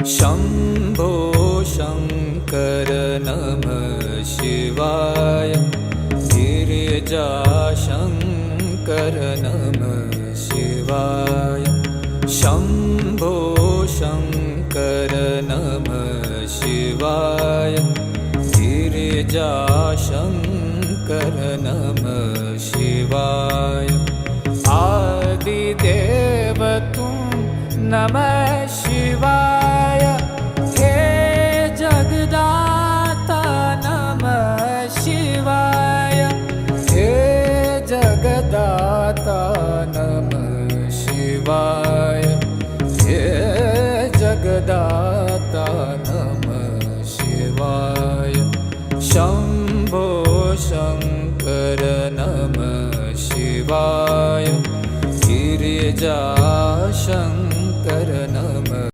शम्भो शङ्कर नमः शिवाय। गिरिजाशङ्कर नमः शिवाय। शम्भो शङ्कर नमः शिवाय। गिरिजाशङ्कर नमः शिवाय। आदिदेव तुम नमः